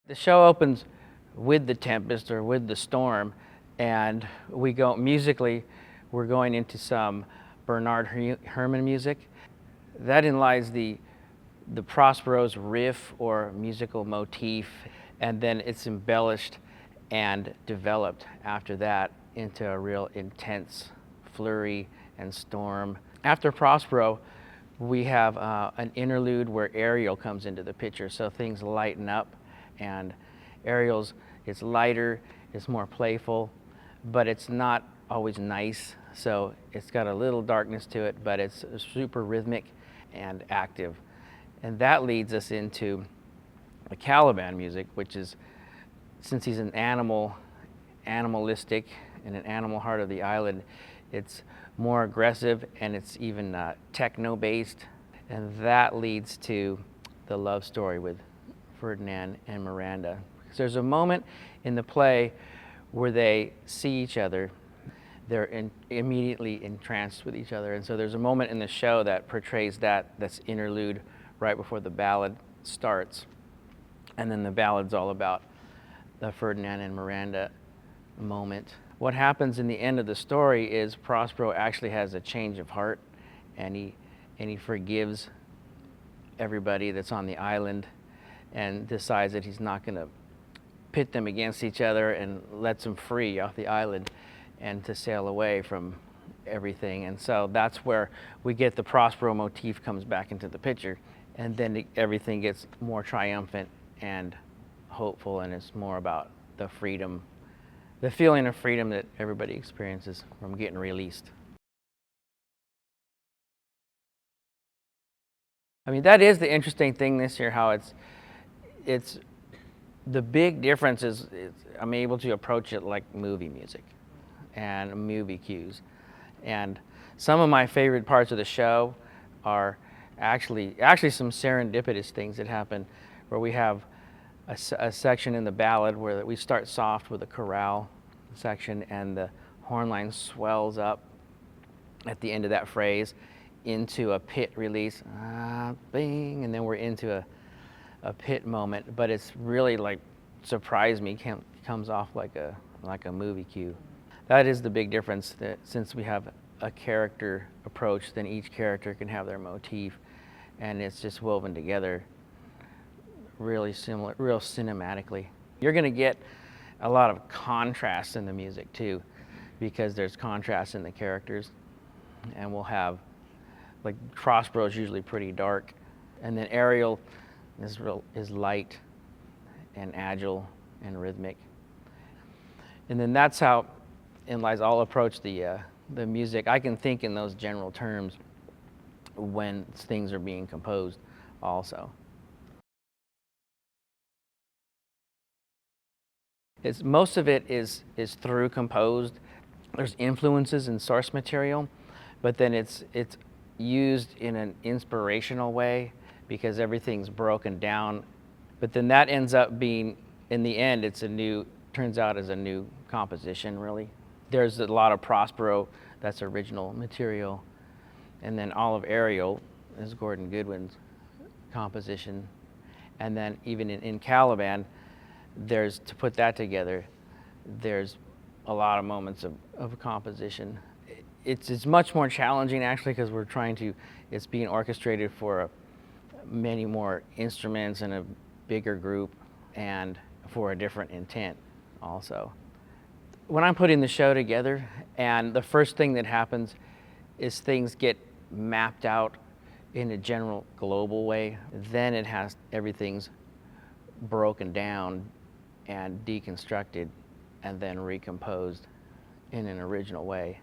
The show opens with the tempest or with the storm, and we go musically, we're going into some Bernard Herrmann music. That in lies the Prospero's riff or musical motif, and then it's embellished and developed after that into a real intense flurry and storm. After Prospero, we have an interlude where Ariel comes into the picture, so things lighten up, and Ariel's, it's lighter, it's more playful, but it's not always nice, so it's got a little darkness to it, but it's super rhythmic and active. And that leads us into the Caliban music, which is, since he's an animalistic, and an animal heart of the island, it's more aggressive, and it's even techno-based, and that leads to the love story with Ferdinand and Miranda. So there's a moment in the play where they see each other, they're immediately entranced with each other, and so there's a moment in the show that portrays that's interlude right before the ballad starts, and then the ballad's all about the Ferdinand and Miranda moment. What happens in the end of the story is Prospero actually has a change of heart, and he forgives everybody that's on the island and decides that he's not going to pit them against each other, and lets them free off the island and to sail away from everything. And so that's where we get the Prospero motif comes back into the picture, and then everything gets more triumphant and hopeful, and it's more about the freedom, the feeling of freedom that everybody experiences from getting released. I mean, that is the interesting thing this year, how it's the big difference is I'm able to approach it like movie music and movie cues. And some of my favorite parts of the show are actually some serendipitous things that happen, where we have a section in the ballad where we start soft with a chorale section, and the horn line swells up at the end of that phrase into a pit release, bing, and then we're into a pit moment, but it's really like surprised me, comes off like a movie cue. That is the big difference, that since we have a character approach, then each character can have their motif, and it's just woven together really similar, real cinematically. You're going to get a lot of contrast in the music too, because there's contrast in the characters, and we'll have, like, Prospero is usually pretty dark, and then Ariel is light and agile and rhythmic. And then that's how, in lies, I'll approach the music. I can think in those general terms when things are being composed also. Most of it is through composed. There's influences in source material, but then it's used in an inspirational way because everything's broken down. But then that ends up being, in the end, turns out as a new composition, really. There's a lot of Prospero that's original material, and then all of Ariel is Gordon Goodwin's composition. And then even in Caliban, to put that together, there's a lot of moments of composition. It's much more challenging, actually, because it's being orchestrated for many more instruments and a bigger group, and for a different intent also. When I'm putting the show together, and the first thing that happens is things get mapped out in a general global way, then everything's broken down and deconstructed and then recomposed in an original way.